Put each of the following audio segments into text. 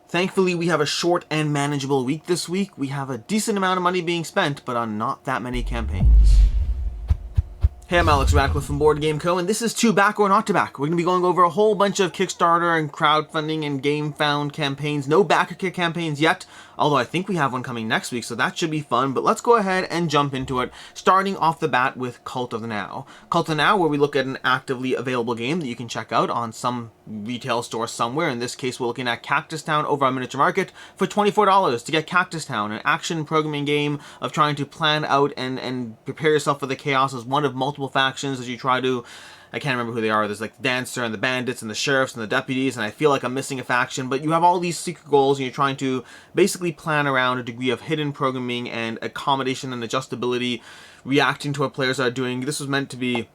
Thankfully, we have a short and manageable week this week. We have a decent amount of money being spent, but on not that many campaigns. Hey, I'm Alex Radcliffe from Board Game Co., and this is To Back or Not to Back. We're going to be going over a whole bunch of Kickstarter and crowdfunding and GameFound campaigns. No backer kit campaigns yet, although I think we have one coming next week, so that should be fun. But let's go ahead and jump into it, starting off the bat with Cult of the Now. Cult of the Now, where we look at an actively available game that you can check out on some retail store somewhere. In this case, we're looking at Cactus Town over on Miniature Market for $24 to get Cactus Town, an action programming game of trying to plan out and prepare yourself for the chaos as one of multiple factions as you try to, I can't remember who they are. There's like the Dancer and the Bandits and the Sheriffs and the Deputies, and I feel like I'm missing a faction, but you have all these secret goals and you're trying to basically plan around a degree of hidden programming and accommodation and adjustability, reacting to what players are doing. This was meant to be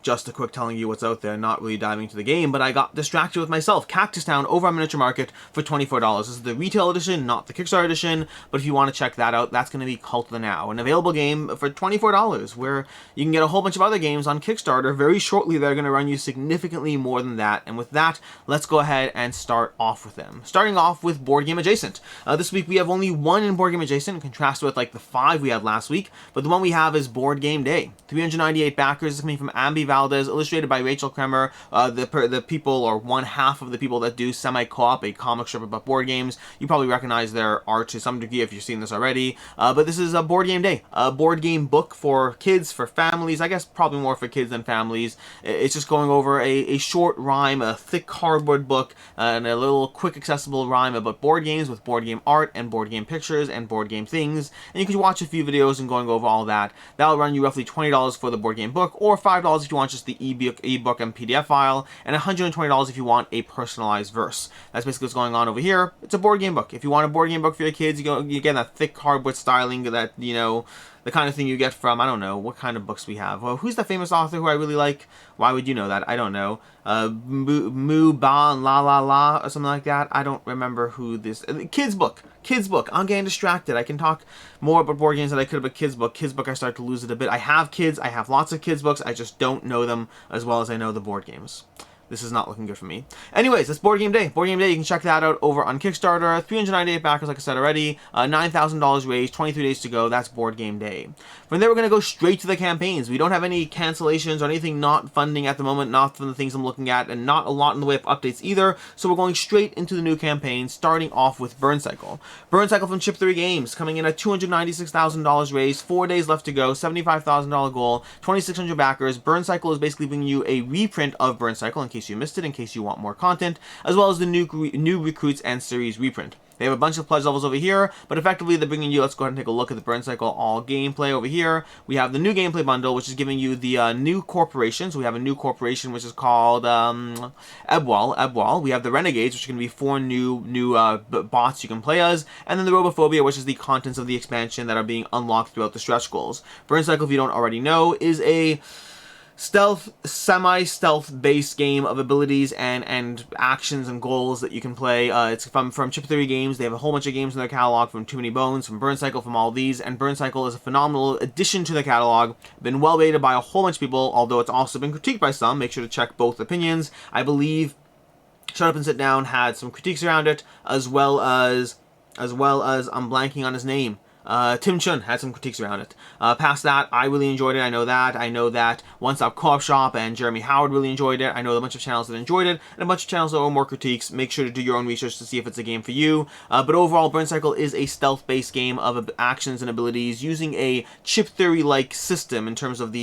just a quick telling you what's out there, not really diving into the game, but I got distracted with myself. Cactus Town over on Miniature Market for $24. This is the retail edition, not the Kickstarter edition, but if you want to check that out, that's going to be Cult of the Now, an available game for $24, where you can get a whole bunch of other games on Kickstarter very shortly that are going to run you significantly more than that. And with that, let's go ahead and start off with them. Starting off with Board Game Adjacent. This week we have only one in Board Game Adjacent, in contrast with like the 5 we had last week, but the one we have is Board Game Day. 398 backers. Is coming from Ambi Valdez, illustrated by Rachel Kremer, the people, or one half of the people that do Semi-Co-op, a comic strip about board games. You probably recognize their art to some degree if you've seen this already, but this is a Board Game Day, a board game book for kids, for families, I guess probably more for kids than families. It's just going over a short rhyme, a thick cardboard book, and a little quick accessible rhyme about board games with board game art and board game pictures and board game things, and you can watch a few videos and going over all that. That'll run you roughly $20 for the board game book, or $5 if you want just the ebook and PDF file, and $120 if you want a personalized verse. That's basically what's going on over here. It's a board game book. If you want a board game book for your kids, you get that thick cardboard styling, that, you know, the kind of thing you get from, I don't know, what kind of books we have. Well, who's the famous author who I really like? Why would you know that? I don't know. Moo Ba and La La La or something like that. I don't remember who this... Kids book. Kids book. I'm getting distracted. I can talk more about board games than I could about kids book. Kids book, I start to lose it a bit. I have kids. I have lots of kids books. I just don't know them as well as I know the board games. This is not looking good for me. Anyways, it's Board Game Day. Board Game Day, you can check that out over on Kickstarter. 398 backers, like I said already. $9,000 raised, 23 days to go. That's Board Game Day. From there, we're going to go straight to the campaigns. We don't have any cancellations or anything not funding at the moment, not from the things I'm looking at, and not a lot in the way of updates either. So we're going straight into the new campaign, starting off with Burncycle. Burncycle from Chip 3 Games, coming in at $296,000 raised, 4 days left to go, $75,000 goal, 2,600 backers. Burncycle is basically bringing you a reprint of Burncycle, in case you missed it, in case you want more content, as well as the new recruits and series reprint. They have a bunch of pledge levels over here, but effectively they're bringing you, let's go ahead and take a look at the Burncycle all gameplay over here. We have the new gameplay bundle, which is giving you the new corporation. So we have a new corporation, which is called Ebwal. We have the Renegades, which are going to be 4 new bots you can play as, and then the Robophobia, which is the contents of the expansion that are being unlocked throughout the stretch goals. Burncycle, if you don't already know, is a stealth, semi-stealth based game of abilities and actions and goals that you can play. It's from Chip 3 Games. They have a whole bunch of games in their catalog, from Too Many Bones, from Burncycle, from all these, and Burncycle is a phenomenal addition to the catalog. Been well rated by a whole bunch of people, although it's also been critiqued by some. Make sure to check both opinions. I believe Shut Up and Sit Down had some critiques around it, as well as I'm blanking on his name. Tim Chun had some critiques around it. Past that, I really enjoyed it. I know that One Stop Co-op Shop and Jeremy Howard really enjoyed it. I know a bunch of channels that enjoyed it, and a bunch of channels that owe more critiques. Make sure to do your own research to see if it's a game for you. But overall, Burncycle is a stealth-based game of actions and abilities using a chip theory-like system in terms of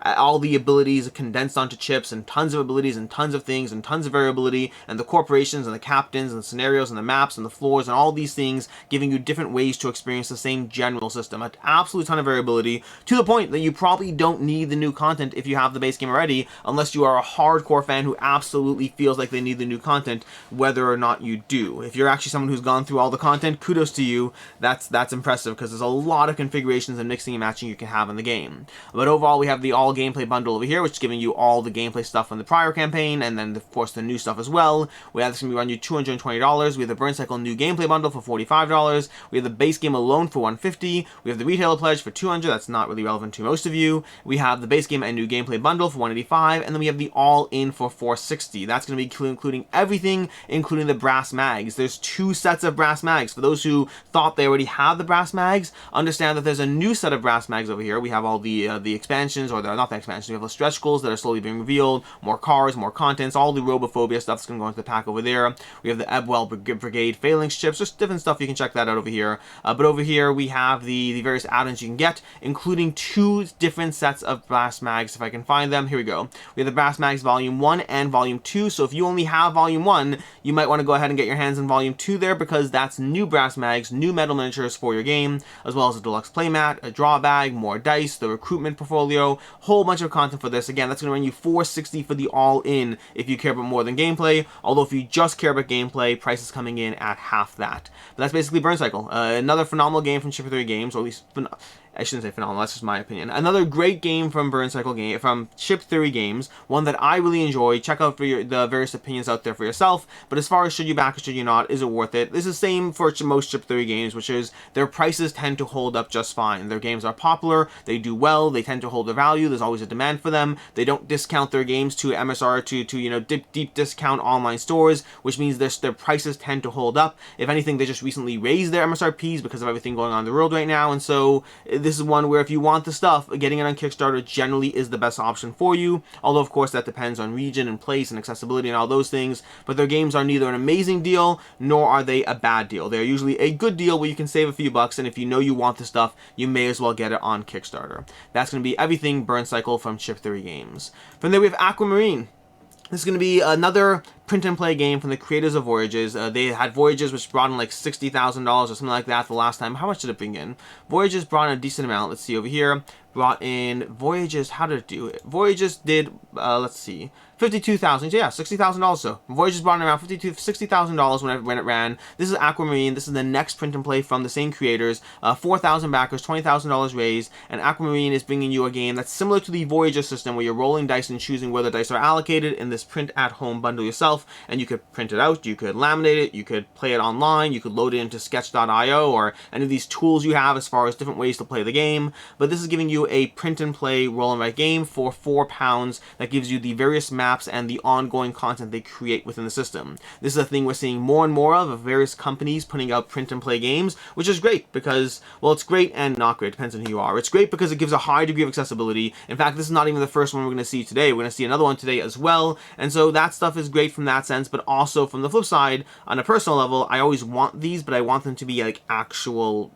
all the abilities condensed onto chips, and tons of abilities and tons of things and tons of variability, and the corporations and the captains and the scenarios and the maps and the floors and all these things giving you different ways to experience the same general system. An absolute ton of variability, to the point that you probably don't need the new content if you have the base game already, unless you are a hardcore fan who absolutely feels like they need the new content, whether or not you do. If you're actually someone who's gone through all the content, kudos to you. That's impressive, because there's a lot of configurations and mixing and matching you can have in the game. But overall, we have the all gameplay bundle over here, which is giving you all the gameplay stuff from the prior campaign, and then of course the new stuff as well. We have this going to be run you $220. We have the Burncycle new gameplay bundle for $45. We have the base game alone for $150. 150. We have the retailer pledge for 200. That's not really relevant to most of you. We have the base game and new gameplay bundle for 185, and then we have the all-in for 460. That's going to be including everything, including the brass mags. There's 2 sets of brass mags. For those who thought they already have the brass mags, understand that there's a new set of brass mags over here. We have all the expansions, or they're not the expansions. We have the stretch goals that are slowly being revealed, more cars, more contents, all the Robophobia stuff's going to go into the pack over there. We have the Ebwell Brigade Phalanx chips, just different stuff. You can check that out over here. But over here we have the various add-ons you can get, including 2 different sets of brass mags, if I can find them. Here we go. We have the brass mags volume 1 and volume 2. So if you only have volume 1, you might want to go ahead and get your hands on volume 2 there, because that's new brass mags, new metal miniatures for your game, as well as a deluxe playmat, a draw bag, more dice, the recruitment portfolio, whole bunch of content for this. Again, that's going to run you $460 for the all-in if you care about more than gameplay, although if you just care about gameplay, price is coming in at half that. But that's basically Burncycle. Another phenomenal game from Chip 3 Games, or at least I shouldn't say phenomenal, that's just my opinion. Another great game from Burncycle from Chip Theory Games, one that I really enjoy. Check out for the various opinions out there for yourself. But as far as should you back or should you not, is it worth it? This is the same for most Chip Theory games, which is their prices tend to hold up just fine. Their games are popular, they do well, they tend to hold their value, there's always a demand for them. They don't discount their games to MSR to you know, deep discount online stores, which means their prices tend to hold up. If anything, they just recently raised their MSRPs because of everything going on in the world right now, and so this is one where if you want the stuff, getting it on Kickstarter generally is the best option for you, although of course that depends on region and place and accessibility and all those things. But their games are neither an amazing deal nor are they a bad deal. They're usually a good deal where you can save a few bucks, and if you know you want the stuff, you may as well get it on Kickstarter. That's going to be everything Burncycle from Chip Theory Games. From there we have Aquamarine. This is going to be another print and play game from the creators of Voyages. They had Voyages, which brought in like $60,000 or something like that the last time. How much did it bring in? Voyages brought in a decent amount. Let's see over here. Brought in Voyages. How did it do it? Voyages did, let's see, $52,000. Yeah, $60,000. So Voyages brought in around $60,000 when it ran. This is Aquamarine. This is the next print and play from the same creators. 4,000 backers, $20,000 raised, and Aquamarine is bringing you a game that's similar to the Voyager system, where you're rolling dice and choosing where the dice are allocated in this print at home bundle yourself, and you could print it out, you could laminate it, you could play it online, you could load it into Sketch.io or any of these tools you have as far as different ways to play the game. But this is giving you a print and play roll and write game for £4 that gives you the various maps and the ongoing content they create within the system. This is a thing we're seeing more and more of various companies putting out print and play games, which is great because, well, it's great and not great, depends on who you are. It's great because it gives a high degree of accessibility. In fact, this is not even the first one we're going to see today. We're going to see another one today as well, and so that stuff is great from that sense. But also from the flip side, on a personal level, I always want these, but I want them to be like actual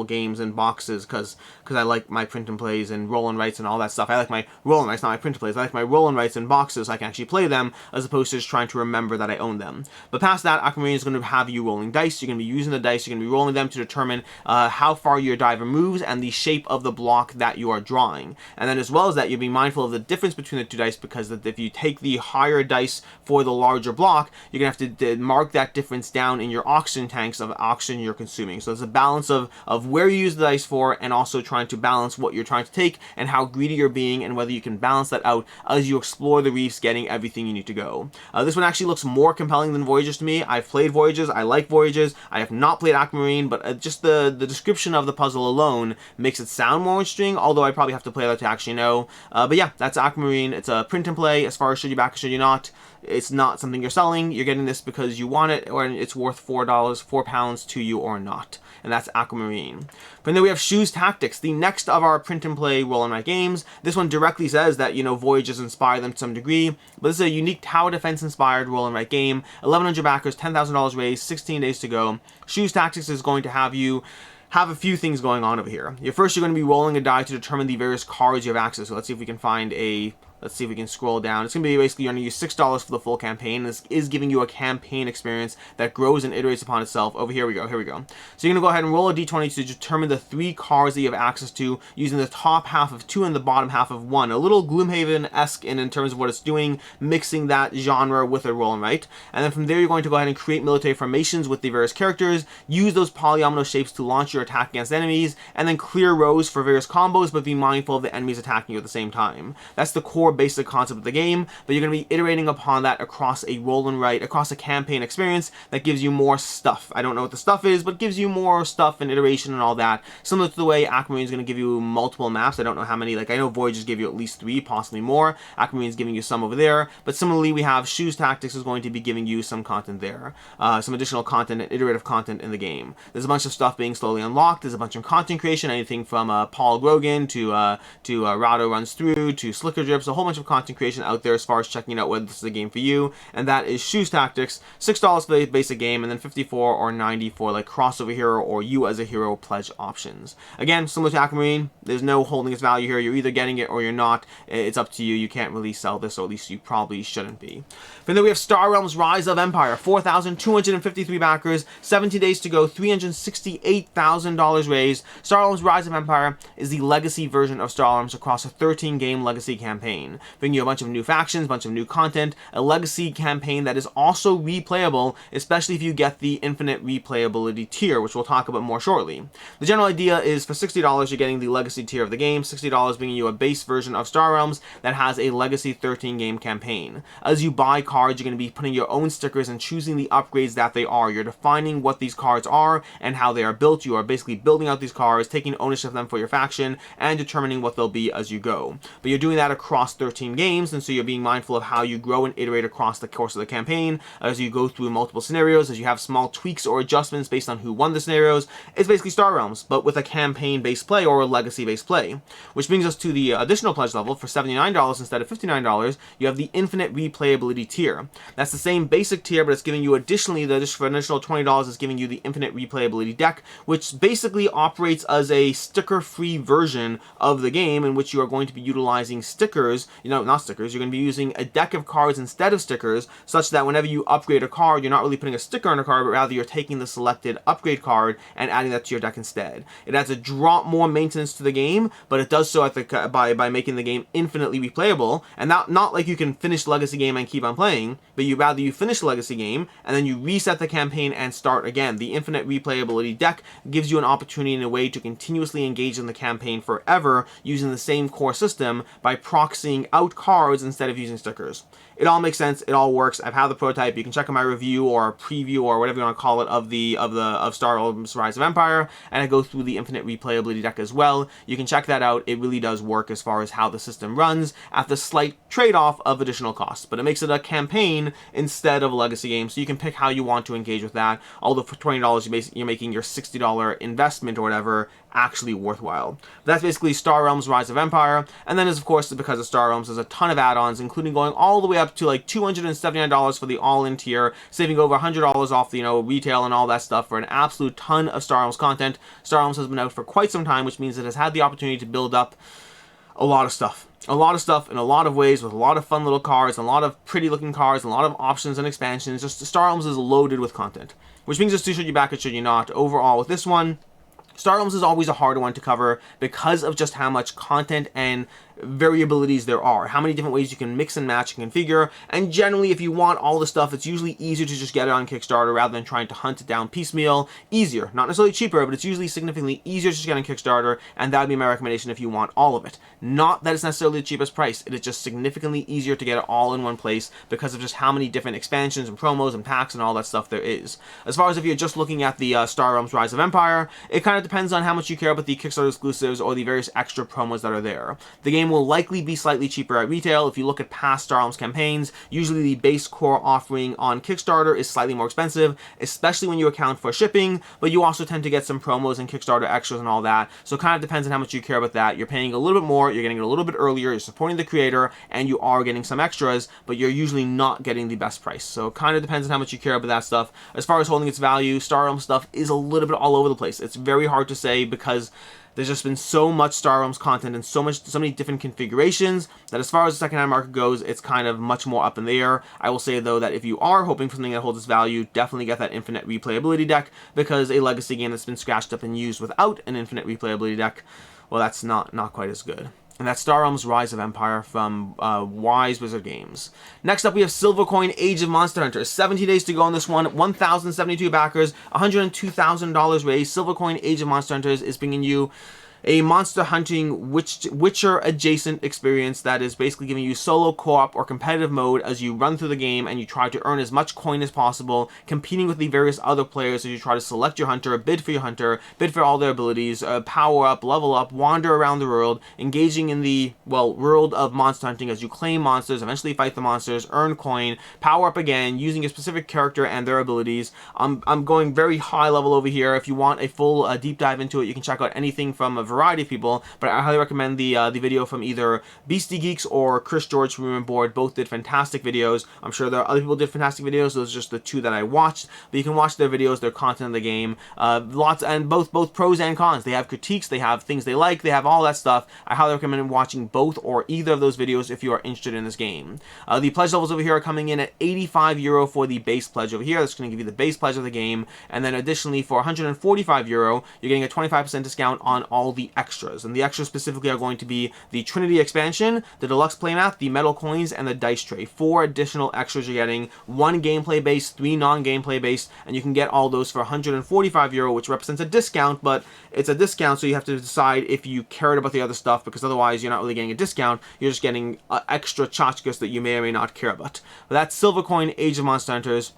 games in boxes, because I like my print and plays and roll and writes and all that stuff. I like my roll and writes, not my print and plays. I like my roll and writes in boxes so I can actually play them, as opposed to just trying to remember that I own them. But past that, Aquamarine is going to have you rolling dice. You're going to be using the dice, you're going to be rolling them to determine how far your diver moves and the shape of the block that you are drawing. And then as well as that, you'll be mindful of the difference between the two dice, because if you take the higher dice for the larger block, you're going to have to mark that difference down in your oxygen tanks of oxygen you're consuming. So there's a balance of where you use the dice for, and also trying to balance what you're trying to take and how greedy you're being, and whether you can balance that out as you explore the reefs, getting everything you need to go. This one actually looks more compelling than Voyages to me. I've played Voyages, I like Voyages. I have not played Aquamarine, but just the description of the puzzle alone makes it sound more interesting, although I probably have to play that to actually know. But yeah, that's Aquamarine. It's a print and play. As far as should you back or should you not, it's not something you're selling. You're getting this because you want it, or it's worth £4 to you or not. And that's Aquamarine. From there we have Shoes Tactics, the next of our print and play roll and write games. This one directly says that, you know, Voyages inspired them to some degree, but this is a unique tower defense inspired roll and write game. 1,100 backers, $10,000 raised, 16 days to go. Shoes Tactics is going to have you have a few things going on over here. First, you're going to be rolling a die to determine the various cards you have access to. Let's see if we can find a... Let's see if we can scroll down. It's going to be basically you're going to use $6 for the full campaign. This is giving you a campaign experience that grows and iterates upon itself. Over here we go. Here we go. So you're going to go ahead and roll a d20 to determine the 3 cards that you have access to, using the top half of 2 and the bottom half of 1. A little Gloomhaven-esque in terms of what it's doing, mixing that genre with a roll and write. And then from there, you're going to go ahead and create military formations with the various characters, use those polyomino shapes to launch your attack against enemies, and then clear rows for various combos, but be mindful of the enemies attacking you at the same time. That's the core core basic concept of the game, but you're going to be iterating upon that across a roll and write, across a campaign experience that gives you more stuff. I don't know what the stuff is, but gives you more stuff and iteration and all that. Similar to the way Aquamarine is going to give you multiple maps. I don't know how many, like I know Voyages give you at least 3, possibly more. Aquamarine is giving you some over there, but similarly we have Shoes Tactics is going to be giving you some content there, some additional content and iterative content in the game. There's a bunch of stuff being slowly unlocked. There's a bunch of content creation, anything from Paul Grogan to Rado Runs Through to Slicker Drips, a whole bunch of content creation out there as far as checking out whether this is a game for you, and that is Shoes Tactics. $6 for the basic game, and then $54 or $90 for like Crossover Hero or You as a Hero pledge options. Again, similar to Aquamarine, there's no holding its value here. You're either getting it or you're not. It's up to you. You can't really sell this, or at least you probably shouldn't be. From there we have Star Realms Rise of Empire, 4,253 backers, 17 days to go, $368,000 raised. Star Realms Rise of Empire is the legacy version of Star Realms across a 13-game legacy campaign, bringing you a bunch of new factions, a bunch of new content, a legacy campaign that is also replayable, especially if you get the infinite replayability tier, which we'll talk about more shortly. The general idea is for $60 you're getting the legacy tier of the game, $60 bringing you a base version of Star Realms that has a legacy 13-game campaign. As you buy cards, you're going to be putting your own stickers and choosing the upgrades that they are. You're defining what these cards are and how they are built. You are basically building out these cards, taking ownership of them for your faction, and determining what they'll be as you go. But you're doing that across 13 games, and so you're being mindful of how you grow and iterate across the course of the campaign as you go through multiple scenarios, as you have small tweaks or adjustments based on who won the scenarios. It's basically Star Realms, but with a campaign-based play or a legacy-based play. Which brings us to the additional pledge level. For $79 instead of $59, you have the infinite replayability tier. That's the same basic tier, but it's giving you additionally, for an additional $20, it's giving you the infinite replayability deck, which basically operates as a sticker-free version of the game in which you are going to be utilizing stickers, not stickers, you're going to be using a deck of cards instead of stickers, such that whenever you upgrade a card, you're not really putting a sticker on a card, but rather you're taking the selected upgrade card and adding that to your deck instead. It adds a drop more maintenance to the game, but it does so by making the game infinitely replayable, and not like you can finish the legacy game and keep on playing, but you finish the legacy game and then you reset the campaign and start again. The infinite replayability deck gives you an opportunity in a way to continuously engage in the campaign forever using the same core system by proxying out cards instead of using stickers. It all makes sense. It all works. I've had the prototype. You can check out my review or preview or whatever you want to call it of Star Realms Rise of Empire, and I go through the infinite replayability deck as well. You can check that out. It really does work as far as how the system runs at the slight trade-off of additional costs, but it makes it a campaign instead of a legacy game, so you can pick how you want to engage with that. Although for $20 you're making your $60 investment or whatever actually worthwhile. That's basically Star Realms Rise of Empire, and then of course, because of Star Realms, there's a ton of add-ons, including going all the way up to like $279 for the all-in tier, saving over $100 off the retail and all that stuff for an absolute ton of Star Realms content. Star Realms has been out for quite some time, which means it has had the opportunity to build up a lot of stuff. A lot of stuff in a lot of ways, with a lot of fun little cards, a lot of pretty looking cards, a lot of options and expansions. Just Star Realms is loaded with content, which brings us to should you back it, should you not. Overall, with this one, Star Realms is always a harder one to cover because of just how much content and variabilities there are, how many different ways you can mix and match and configure, and generally if you want all the stuff, it's usually easier to just get it on Kickstarter rather than trying to hunt it down piecemeal. Easier, not necessarily cheaper, but it's usually significantly easier to just get on Kickstarter, and that would be my recommendation if you want all of it. Not that it's necessarily the cheapest price, it is just significantly easier to get it all in one place because of just how many different expansions and promos and packs and all that stuff there is. As far as if you're just looking at the Star Realms Rise of Empire, it kind of depends on how much you care about the Kickstarter exclusives or the various extra promos that are there. The game will likely be slightly cheaper at retail. If you look at past Star Realms campaigns, usually the base core offering on Kickstarter is slightly more expensive, especially when you account for shipping, but you also tend to get some promos and Kickstarter extras and all that, so it kind of depends on how much you care about that. You're paying a little bit more, you're getting it a little bit earlier, you're supporting the creator, and you are getting some extras, but you're usually not getting the best price, so it kind of depends on how much you care about that stuff. As far as holding its value, Star Realms stuff is a little bit all over the place. It's very hard to say because there's just been so much Star Realms content and so many different configurations that as far as the secondhand market goes, it's kind of much more up in the air. I will say though that if you are hoping for something that holds its value, definitely get that infinite replayability deck, because a legacy game that's been scratched up and used without an infinite replayability deck, well, that's not quite as good. And that's Star Realms Rise of Empire from Wise Wizard Games. Next up, we have Silvercoin Age of Monster Hunters. 17 days to go on this one. 1,072 backers, $102,000 raised. Silvercoin Age of Monster Hunters is bringing you a monster hunting Witcher adjacent experience that is basically giving you solo, co-op, or competitive mode as you run through the game and you try to earn as much coin as possible, competing with the various other players as you try to select your hunter, bid for your hunter, bid for all their abilities, power up, level up, wander around the world, engaging in the, well, world of monster hunting as you claim monsters, eventually fight the monsters, earn coin, power up again, using a specific character and their abilities. I'm going very high level over here. If you want a full deep dive into it, you can check out anything from a variety of people, but I highly recommend the video from either Beastie Geeks or Chris George from Room and Board. Both did fantastic videos. I'm sure there are other people who did fantastic videos. Those are just the two that I watched, but you can watch their videos, their content of the game. Lots, and both pros and cons. They have critiques, they have things they like, they have all that stuff. I highly recommend watching both or either of those videos if you are interested in this game. The pledge levels over here are coming in at €85 for the base pledge over here. That's going to give you the base pledge of the game, and then additionally for €145, you're getting a 25% discount on all the extras. And the extras specifically are going to be the Trinity expansion, the deluxe playmat, the metal coins, and the dice tray. 4 additional extras you're getting, 1 gameplay based, 3 non-gameplay based, and you can get all those for €145, which represents a discount, but it's a discount, so you have to decide if you cared about the other stuff, because otherwise you're not really getting a discount, you're just getting extra tchotchkes that you may or may not care about. But that's Silver Coin Age of Monster Hunters.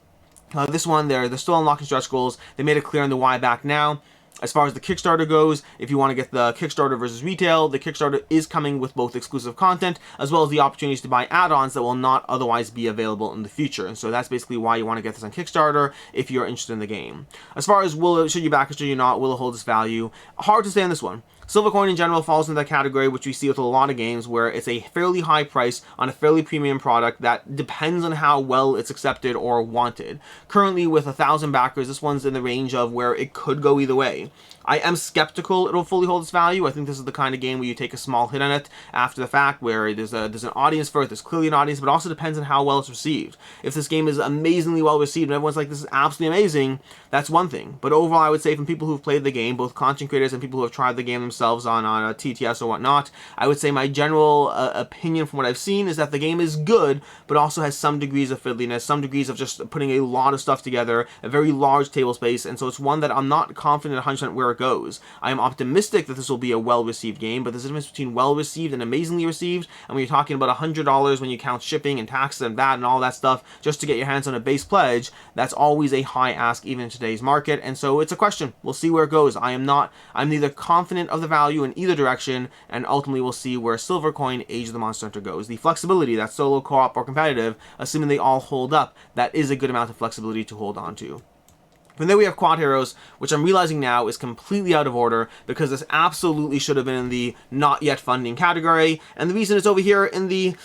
This one, they're still unlocking stretch goals. They made it clear in the why back now. As far as the Kickstarter goes, if you want to get the Kickstarter versus retail, the Kickstarter is coming with both exclusive content as well as the opportunities to buy add-ons that will not otherwise be available in the future. And so that's basically why you want to get this on Kickstarter if you're interested in the game. As far as should you back it, should you not, will it hold its value? Hard to say on this one. Silver Coin in general falls into that category, which we see with a lot of games, where it's a fairly high price on a fairly premium product that depends on how well it's accepted or wanted. Currently, with 1,000 backers, this one's in the range of where it could go either way. I am skeptical it'll fully hold its value. I think this is the kind of game where you take a small hit on it after the fact, where there's an audience for it, there's clearly an audience, but it also depends on how well it's received. If this game is amazingly well received and everyone's like, this is absolutely amazing, that's one thing. But overall, I would say from people who've played the game, both content creators and people who have tried the game themselves on a TTS or whatnot, I would say my general opinion from what I've seen is that the game is good, but also has some degrees of fiddliness, some degrees of just putting a lot of stuff together, a very large table space, and so it's one that I'm not confident 100% where it goes. I am optimistic that this will be a well-received game, but there's a difference between well-received and amazingly received, and when you're talking about $100 when you count shipping and taxes and VAT and all that stuff, just to get your hands on a base pledge, that's always a high ask even in today's market, and so it's a question. We'll see where it goes. I'm neither confident of the value in either direction, and ultimately we'll see where Silver Coin Age of the Monster Hunter goes. The flexibility, that solo, co-op, or competitive, assuming they all hold up, that is a good amount of flexibility to hold on to. And then we have Quodd Heroes, which I'm realizing now is completely out of order because this absolutely should have been in the not yet funding category, and the reason it's over here in the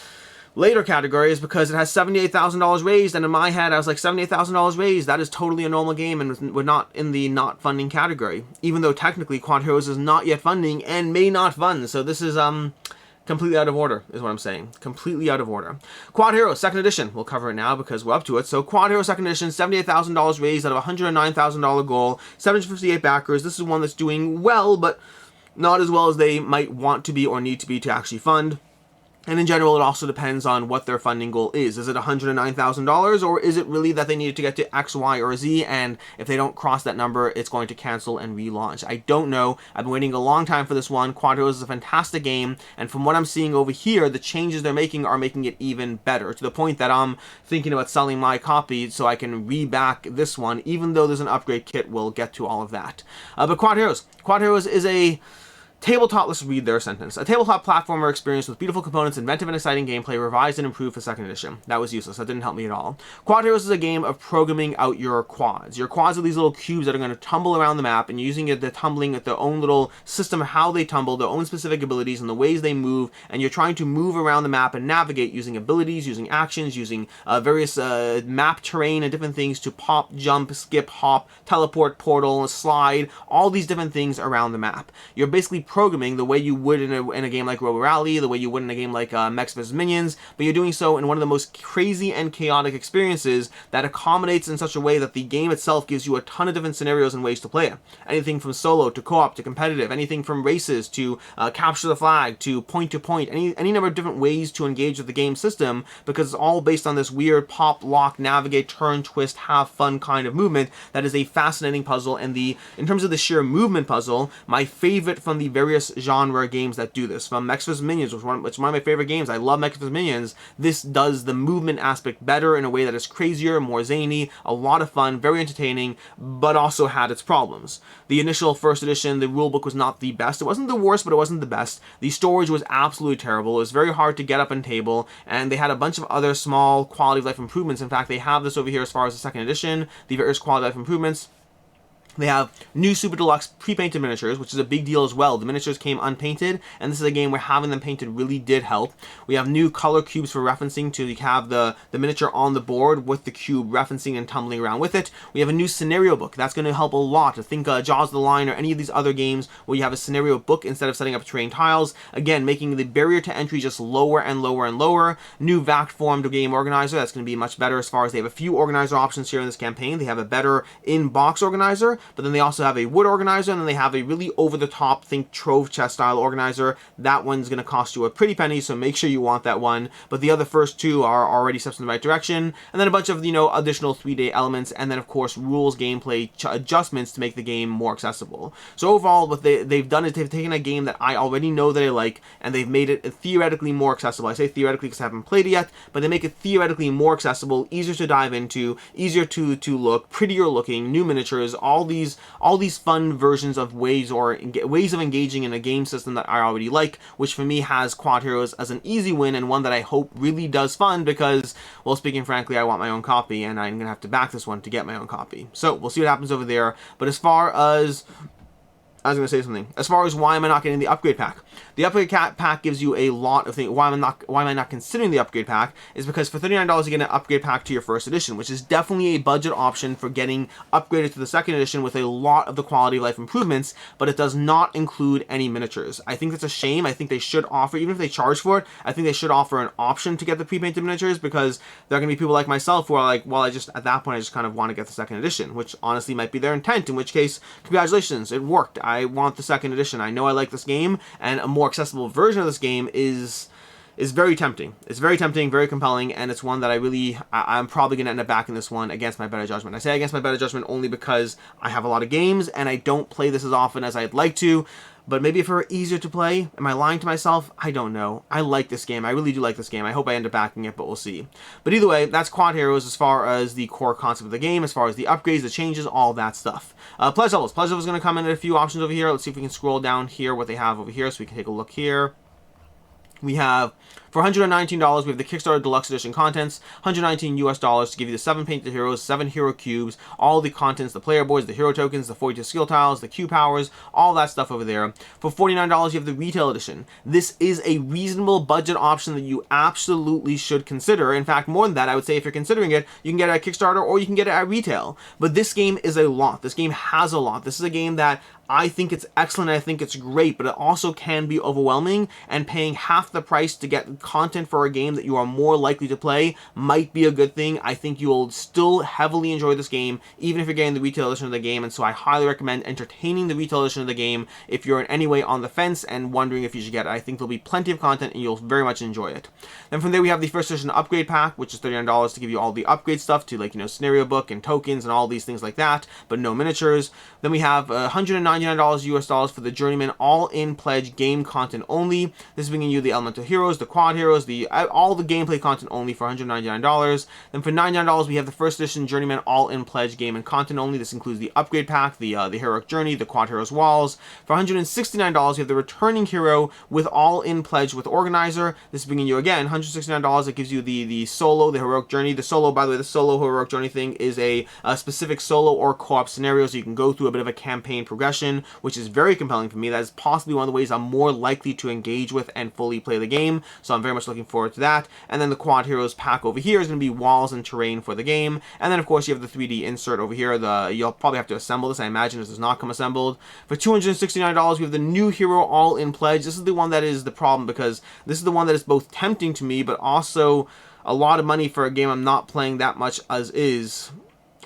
later category is because it has $78,000 raised, and in my head I was like, $78,000 raised, that is totally a normal game, and we're not in the not funding category, even though technically Quodd Heroes is not yet funding and may not fund. So this is completely out of order, is what I'm saying. Completely out of order. Quodd Heroes, 2nd edition. We'll cover it now because we're up to it. So Quodd Heroes 2nd edition, $78,000 raised out of a $109,000 goal, 758 backers. This is one that's doing well, but not as well as they might want to be or need to be to actually fund. And in general, it also depends on what their funding goal is. Is it $109,000, or is it really that they need to get to X, Y, or Z, and if they don't cross that number, it's going to cancel and relaunch? I don't know. I've been waiting a long time for this one. Quodd Heroes is a fantastic game, and from what I'm seeing over here, the changes they're making are making it even better, to the point that I'm thinking about selling my copy so I can re-back this one, even though there's an upgrade kit. We'll get to all of that. But Quodd Heroes is a tabletop, let's read their sentence. A tabletop platformer experience with beautiful components, inventive and exciting gameplay, revised and improved for 2nd edition. That was useless. That didn't help me at all. Quodd Heroes is a game of programming out your quads. Your quads are these little cubes that are going to tumble around the map, and using the tumbling with their own little system of how they tumble, their own specific abilities and the ways they move, and you're trying to move around the map and navigate using abilities, using actions, using various map terrain and different things to pop, jump, skip, hop, teleport, portal, slide, all these different things around the map. You're basically programming the way you would in a game like Robo Rally, the way you would in a game like Mechs vs. Minions, but you're doing so in one of the most crazy and chaotic experiences that accommodates in such a way that the game itself gives you a ton of different scenarios and ways to play it. Anything from solo to co-op to competitive, anything from races to capture the flag to point, any number of different ways to engage with the game system, because it's all based on this weird pop, lock, navigate, turn, twist, have fun kind of movement that is a fascinating puzzle. And in terms of the sheer movement puzzle, my favorite from the various genre games that do this. From Nexus vs. Minions, which is one of my favorite games. I love Nexus vs. Minions. This does the movement aspect better in a way that is crazier, more zany, a lot of fun, very entertaining, but also had its problems. The initial first edition, the rulebook was not the best. It wasn't the worst, but it wasn't the best. The storage was absolutely terrible. It was very hard to get up and table, and they had a bunch of other small quality of life improvements. In fact, they have this over here as far as the second edition, the various quality of life improvements. They have new Super Deluxe pre-painted miniatures, which is a big deal as well. The miniatures came unpainted, and this is a game where having them painted really did help. We have new color cubes for referencing to have the miniature on the board with the cube referencing and tumbling around with it. We have a new scenario book. That's going to help a lot. I think Jaws of the Lion or any of these other games where you have a scenario book instead of setting up terrain tiles. Again, making the barrier to entry just lower and lower and lower. New VAC formed game organizer. That's going to be much better as far as they have a few organizer options here in this campaign. They have a better in-box organizer, but then they also have a wood organizer, and then they have a really over-the-top, think trove chest style organizer. That one's going to cost you a pretty penny, so make sure you want that one. But the other first two are already steps in the right direction. And then a bunch of, additional 3-day elements, and then of course rules, gameplay adjustments to make the game more accessible. So overall, what they've done is they've taken a game that I already know that I like, and they've made it theoretically more accessible. I say theoretically because I haven't played it yet, but they make it theoretically more accessible, easier to dive into, easier to look, prettier looking, new miniatures, all these fun versions of ways of engaging in a game system that I already like, which for me has Quodd Heroes as an easy win, and one that I hope really does fun because, well, speaking frankly, I want my own copy, and I'm going to have to back this one to get my own copy. So we'll see what happens over there. But as far as I was going to say something. As far as why am I not getting the upgrade pack? The upgrade pack gives you a lot of things. Why am I not considering the upgrade pack is because for $39 you get an upgrade pack to your first edition, which is definitely a budget option for getting upgraded to the second edition with a lot of the quality of life improvements, but it does not include any miniatures. I think that's a shame. I think they should offer, even if they charge for it, I think they should offer an option to get the pre-painted miniatures, because there are going to be people like myself who are like, well, at that point I just kind of want to get the second edition, which honestly might be their intent, in which case, congratulations, it worked. I want the second edition. I know I like this game, and a more accessible version of this game is very tempting. It's very tempting, very compelling, and it's one that I'm probably going to end up backing this one against my better judgment. I say against my better judgment only because I have a lot of games, and I don't play this as often as I'd like to, but maybe if it were easier to play, am I lying to myself? I don't know. I like this game. I really do like this game. I hope I end up backing it, but we'll see. But either way, that's Quodd Heroes as far as the core concept of the game, as far as the upgrades, the changes, all that stuff. Pledge levels. Pledge levels is going to come in at a few options over here. Let's see if we can scroll down here what they have over here so we can take a look here. We have, for $119, we have the Kickstarter Deluxe Edition contents, $119 US to give you the 7 painted heroes, 7 hero cubes, all the contents, the player boards, the hero tokens, the 42 skill tiles, the Q powers, all that stuff over there. For $49, you have the Retail Edition. This is a reasonable budget option that you absolutely should consider. In fact, more than that, I would say if you're considering it, you can get it at Kickstarter or you can get it at retail. But this game is a lot. This game has a lot. This is a game that I think it's excellent, I think it's great, but it also can be overwhelming, and paying half the price to get content for a game that you are more likely to play might be a good thing. I think you will still heavily enjoy this game, even if you're getting the retail edition of the game, and so I highly recommend entertaining the retail edition of the game if you're in any way on the fence and wondering if you should get it. I think there'll be plenty of content and you'll very much enjoy it. Then from there we have the first edition upgrade pack, which is $39 to give you all the upgrade stuff to, like, scenario book and tokens and all these things like that, but no miniatures. Then we have $199 US for the Journeyman all-in pledge game content only. This is bringing you the Elemental Heroes, the Quodd Heroes, all the gameplay content only for $199. Then for $99 we have the first edition Journeyman all-in pledge game and content only. This includes the upgrade pack, the Heroic Journey, the Quodd Heroes Walls. For $169 you have the Returning Hero with all-in pledge with Organizer. This is bringing you, again, $169. It gives you the solo, the Heroic Journey. The solo, by the way, the solo Heroic Journey thing is a specific solo or co-op scenario, so you can go through a bit of a campaign progression, which is very compelling for me. That is possibly one of the ways I'm more likely to engage with and fully play the game, so I'm very much looking forward to that. And then the Quodd Heroes pack over here is going to be walls and terrain for the game, and then of course you have the 3D insert over here. You'll probably have to assemble this. I imagine this does not come assembled. For $269 we have the new hero all-in pledge. This is the one that is the problem, because this is the one that is both tempting to me but also a lot of money for a game I'm not playing that much as is.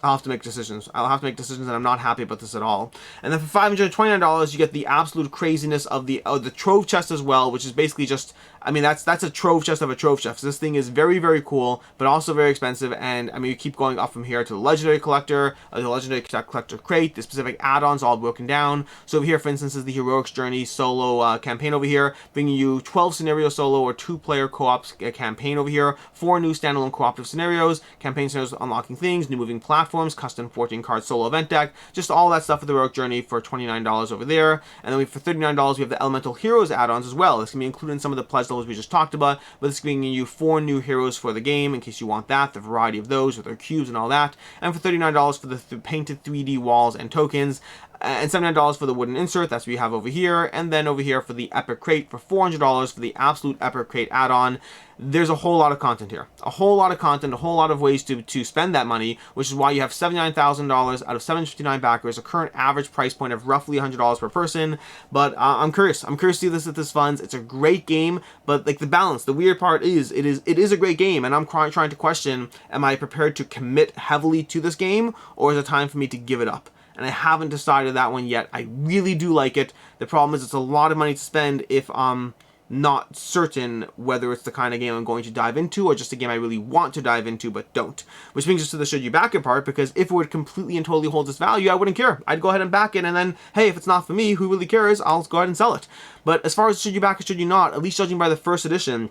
I'll have to make decisions. I'll have to make decisions, and I'm not happy about this at all. And then for $529, you get the absolute craziness of the trove chest as well, which is basically just, I mean, that's a trove chest of a trove chest. So this thing is very, very cool, but also very expensive. And I mean, you keep going up from here to the legendary collector, the legendary collector crate, the specific add-ons all broken down. So over here, for instance, is the Heroics Journey solo campaign over here, bringing you 12 scenario solo or 2-player co-op campaign over here, 4 new standalone cooperative scenarios, campaign scenarios unlocking things, new moving platforms, custom 14-card solo event deck, just all that stuff for the Heroic Journey for $29 over there. And then for $39, we have the Elemental Heroes add-ons as well. This can be included in some of the pledge levels we just talked about, but this is bringing you 4 new heroes for the game in case you want that, the variety of those with their cubes and all that. And for $39 for the painted 3D walls and tokens, and $79 for the wooden insert. That's what you have over here. And then over here for the Epic Crate for $400 for the Absolute Epic Crate add-on. There's a whole lot of content here. A whole lot of content, a whole lot of ways to spend that money, which is why you have $79,000 out of 759 backers, a current average price point of roughly $100 per person. But I'm curious. I'm curious to see this at this funds. It's a great game, but like the balance, the weird part is it is a great game, and I'm trying to question, am I prepared to commit heavily to this game, or is it time for me to give it up? And I haven't decided that one yet. I really do like it. The problem is it's a lot of money to spend if I'm not certain whether it's the kind of game I'm going to dive into or just a game I really want to dive into but don't. Which brings us to the should you back it part, because if it would completely and totally hold its value, I wouldn't care. I'd go ahead and back it, and then, hey, if it's not for me, who really cares? I'll go ahead and sell it. But as far as should you back it, should you not, at least judging by the first edition,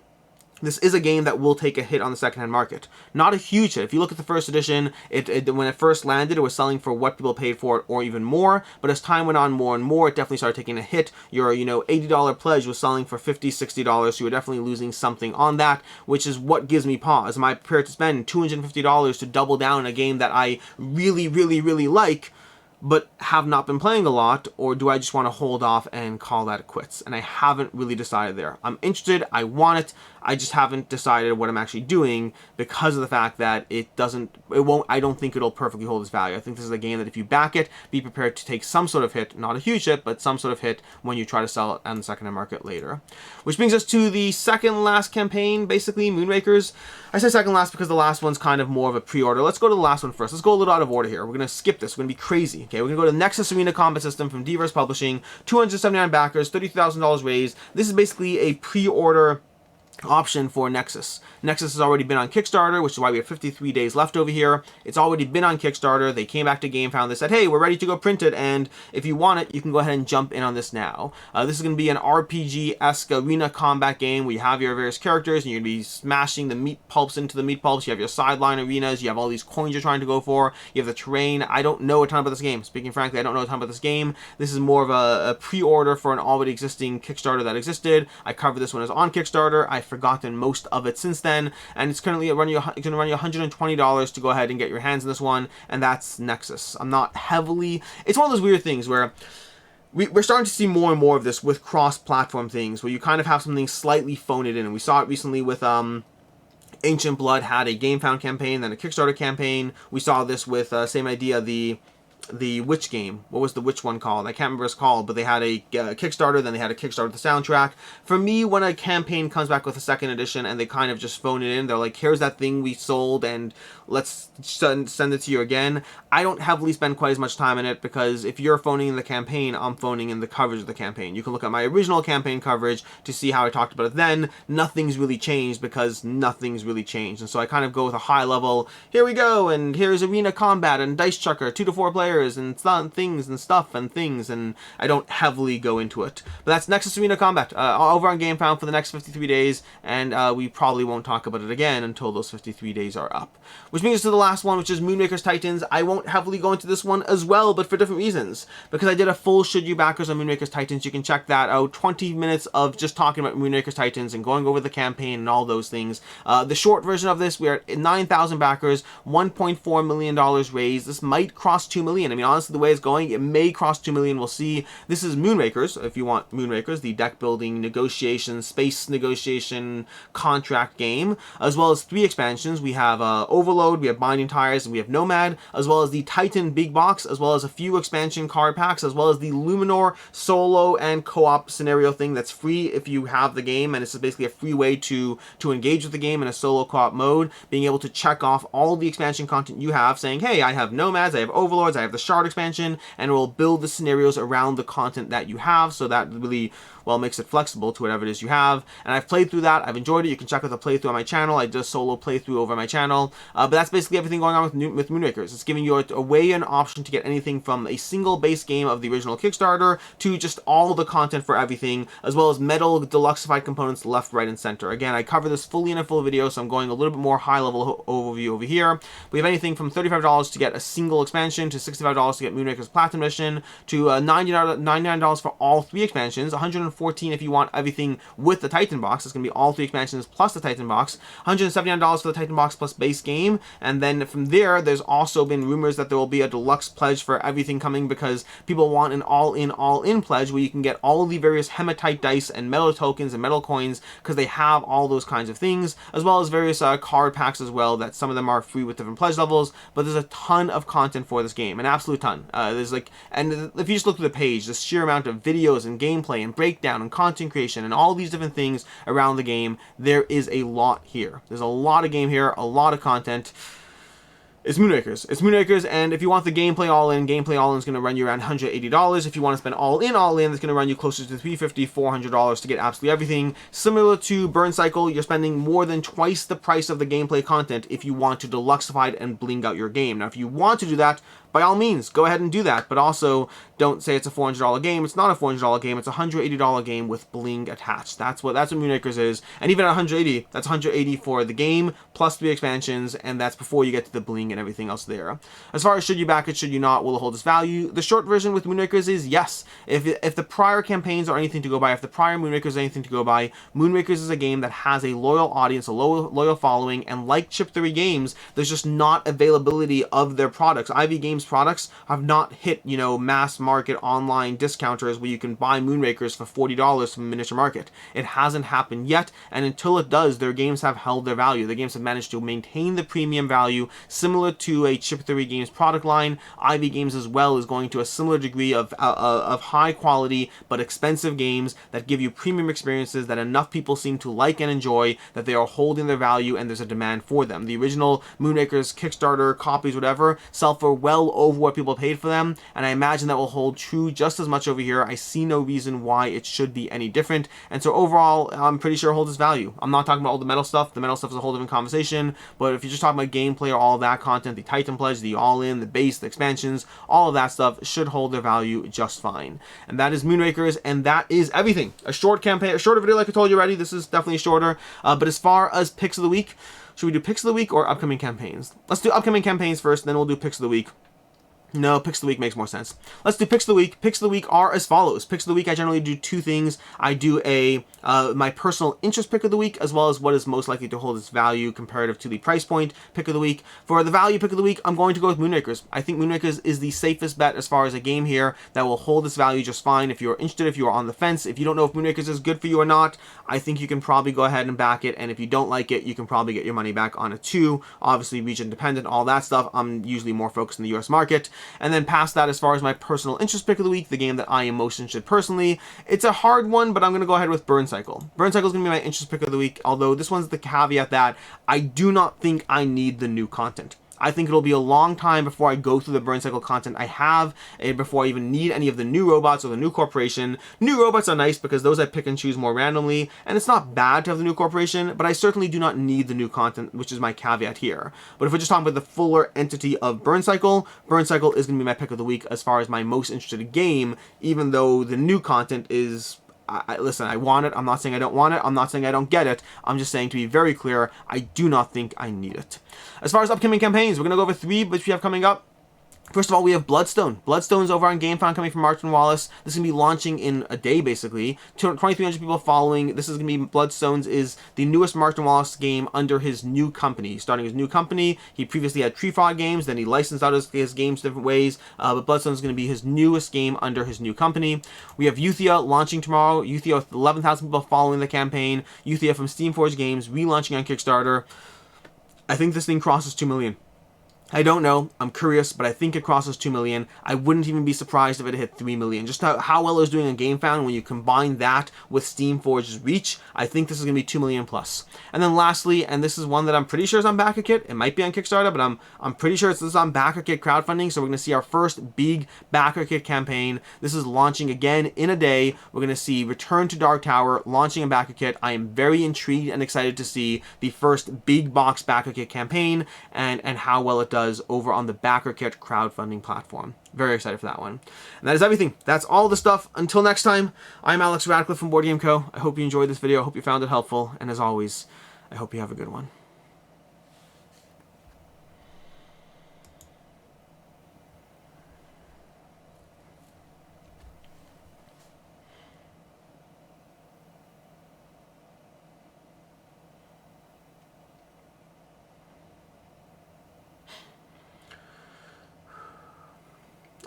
this is a game that will take a hit on the secondhand market. Not a huge hit. If you look at the first edition, when it first landed, it was selling for what people paid for it or even more. But as time went on more and more, it definitely started taking a hit. Your $80 pledge was selling for $50, $60, so you're definitely losing something on that, which is what gives me pause. Am I prepared to spend $250 to double down on a game that I really, really, really like, but have not been playing a lot, or do I just want to hold off and call that quits? And I haven't really decided there. I'm interested, I want it, I just haven't decided what I'm actually doing because of the fact that I don't think it'll perfectly hold its value. I think this is a game that if you back it, be prepared to take some sort of hit, not a huge hit, but some sort of hit when you try to sell it on the secondhand market later. Which brings us to the second last campaign, basically, Moonrakers. I say second last because the last one's kind of more of a pre-order. Let's go to the last one first. Let's go a little out of order here. We're going to skip this. We're going to be crazy. Okay, we're going to go to Nexus Arena Combat System from D-Verse Publishing, 279 backers, $30,000 raised. This is basically a pre-order option for Nexus. Nexus has already been on Kickstarter, which is why we have 53 days left over here. It's already been on Kickstarter. They came back to GameFound. They said, hey, we're ready to go print it, and if you want it, you can go ahead and jump in on this now. This is going to be an RPG-esque arena combat game where you have your various characters, and you're going to be smashing the meat pulps into the meat pulps. You have your sideline arenas. You have all these coins you're trying to go for. You have the terrain. I don't know a ton about this game. Speaking frankly, I don't know a ton about this game. This is more of a pre-order for an already existing Kickstarter that existed. I covered this when it was on Kickstarter. I've forgotten most of it since then, and it's currently going to run you $120 to go ahead and get your hands on this one, and that's Nexus. I'm not heavily... It's one of those weird things where we're starting to see more and more of this with cross-platform things, where you kind of have something slightly phone it in, and we saw it recently with Ancient Blood had a GameFound campaign, then a Kickstarter campaign. We saw this with, same idea, the Witch game. What was the Witch one called? I can't remember what it's called, but they had a Kickstarter, then they had a Kickstarter with the soundtrack. For me, when a campaign comes back with a second edition and they kind of just phone it in, they're like, here's that thing we sold and let's send it to you again. I don't heavily spend quite as much time in it, because if you're phoning in the campaign, I'm phoning in the coverage of the campaign. You can look at my original campaign coverage to see how I talked about it then. Nothing's really changed, because nothing's really changed. And so I kind of go with a high level, here we go, and here's arena combat and dice chucker, 2 to 4 players, and things and stuff and things, and I don't heavily go into it. But that's Nexus Arena Combat over on GameFound for the next 53 days, and we probably won't talk about it again until those 53 days are up. Which brings us to the last one, which is Moonrakers Titans. I won't heavily go into this one as well, but for different reasons. Because I did a full should you backers on Moonrakers Titans. You can check that out. 20 minutes of just talking about Moonrakers Titans and going over the campaign and all those things. The short version of this, we are at 9,000 backers, $1.4 million raised. This might cross $2 million. million. I mean, honestly, the way it's going, it may cross 2 million. We'll see. This is Moonrakers, if you want Moonrakers, the deck building, negotiation, space negotiation, contract game, as well as 3 expansions. We have Overload, we have Binding Tires, and we have Nomad, as well as the Titan Big Box, as well as a few expansion card packs, as well as the Luminor solo and co-op scenario thing that's free if you have the game, and it's basically a free way to engage with the game in a solo co-op mode, being able to check off all the expansion content you have, saying, hey, I have Nomads, I have Overlords, I have the Shard expansion, and it will build the scenarios around the content that you have, so that really, well, makes it flexible to whatever it is you have. And I've played through that, I've enjoyed it. You can check out the playthrough on my channel. I did a solo playthrough over my channel, but that's basically everything going on with Moonrakers. It's giving you a way, an option to get anything from a single base game of the original Kickstarter to just all the content for everything, as well as metal deluxeified components left, right, and center. Again, I cover this fully in a full video, so I'm going a little bit more high-level overview over here. We have anything from $35 to get a single expansion, to $65 to get Moonrakers Platinum Edition, to $99 for all 3 expansions, $114 if you want everything with the Titan box. It's going to be all 3 expansions plus the Titan box, $179 for the Titan box plus base game, and then from there, there's also been rumors that there will be a deluxe pledge for everything coming, because people want an all-in pledge where you can get all of the various hematite dice and metal tokens and metal coins, because they have all those kinds of things, as well as various card packs as well, that some of them are free with different pledge levels, but there's a ton of content for this game, an absolute ton. There's like, and if you just look through the page, the sheer amount of videos and gameplay and breakdown and content creation and all these different things around the game, there is a lot here. There's a lot of game here, a lot of content. It's Moonrakers. It's Moonrakers, and if you want the gameplay all-in is going to run you around $180. If you want to spend all-in, it's going to run you closer to $350, $400 to get absolutely everything. Similar to Burncycle, you're spending more than twice the price of the gameplay content if you want to deluxify it and bling out your game. Now, if you want to do that, by all means, go ahead and do that, but also don't say it's a $400 game. It's not a $400 game. It's a $180 game with bling attached. That's what Moonrakers is. And even at $180, that's $180 for the game plus 3 expansions, and that's before you get to the bling and everything else there. As far as should you back it, should you not, will it hold its value? The short version with Moonrakers is yes. If the prior campaigns are anything to go by, if the prior Moonrakers is anything to go by, Moonrakers is a game that has a loyal audience, a loyal following, and like Chip Theory games, there's just not availability of their products. Ivy Games products have not hit, mass market online discounters where you can buy Moonrakers for $40 from the miniature market. It hasn't happened yet, and until it does, their games have held their value. The games have managed to maintain the premium value, similar to a Chip Theory Games product line. Ivy Games as well is going to a similar degree of high quality but expensive games that give you premium experiences that enough people seem to like and enjoy that they are holding their value, and there's a demand for them. The original Moonrakers Kickstarter copies, whatever, sell for well over what people paid for them, and I imagine that will hold true just as much over here. I see no reason why it should be any different, and so overall, I'm pretty sure it holds its value. I'm not talking about all the metal stuff. The metal stuff is a whole different conversation, but if you're just talking about gameplay or all of that content, the Titan Pledge, the all-in, the base, the expansions, all of that stuff should hold their value just fine. And that is Moonrakers, and that is everything. A short campaign, a shorter video like I told you already. This is definitely shorter, but as far as picks of the week, should we do picks of the week or upcoming campaigns? Let's do upcoming campaigns first, then we'll do picks of the week. No, picks of the week makes more sense. Let's do picks of the week. Picks of the week are as follows. Picks of the week, I generally do 2 things. I do my personal interest pick of the week, as well as what is most likely to hold its value comparative to the price point pick of the week. For the value pick of the week, I'm going to go with Moonrakers. I think Moonrakers is the safest bet as far as a game here that will hold its value just fine. If you're interested, if you are on the fence, if you don't know if Moonrakers is good for you or not, I think you can probably go ahead and back it, and if you don't like it, you can probably get your money back on it too. Obviously, region dependent, all that stuff. I'm usually more focused in the US market. And then past that, as far as my personal interest pick of the week, the game that I am most interested personally, it's a hard one, but I'm going to go ahead with Burncycle. Burncycle is going to be my interest pick of the week, although this one's the caveat that I do not think I need the new content. I think it'll be a long time before I go through the Burncycle content I have, and before I even need any of the new robots or the new corporation. New robots are nice because those I pick and choose more randomly, and it's not bad to have the new corporation, but I certainly do not need the new content, which is my caveat here. But if we're just talking about the fuller entity of Burncycle, Burncycle is going to be my pick of the week as far as my most interested game, even though the new content is... listen, I want it. I'm not saying I don't want it. I'm not saying I don't get it. I'm just saying, to be very clear, I do not think I need it. As far as upcoming campaigns, we're going to go over 3 which we have coming up. First of all, we have Bloodstone. Bloodstone's over on GameFound coming from Martin Wallace. This is going to be launching in a day, basically. 2,300 people following. This is going to be Bloodstones is the newest Martin Wallace game under his new company. Starting his new company. He previously had Tree Frog Games, then he licensed out his games different ways. But Bloodstone is going to be his newest game under his new company. We have Euthia launching tomorrow. Euthia with 11,000 people following the campaign. Euthia from Steamforge Games, relaunching on Kickstarter. I think this thing crosses 2 million. I don't know. I'm curious, but I think it crosses 2 million. I wouldn't even be surprised if it hit 3 million. Just how well it was doing on GameFound, when you combine that with Steamforge's reach, I think this is going to be 2 million plus. And then lastly, and this is one that I'm pretty sure is on BackerKit. It might be on Kickstarter, but I'm pretty sure this is on BackerKit crowdfunding. So we're going to see our first big BackerKit campaign. This is launching again in a day. We're going to see Return to Dark Tower launching in BackerKit. I am very intrigued and excited to see the first big box BackerKit campaign and how well it does over on the BackerKit crowdfunding platform. Very excited for that one. And that is everything. That's all the stuff. Until next time, I'm Alex Radcliffe from Board Game Co. I hope you enjoyed this video. I hope you found it helpful. And as always, I hope you have a good one.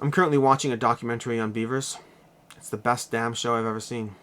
I'm currently watching a documentary on beavers. It's the best damn show I've ever seen.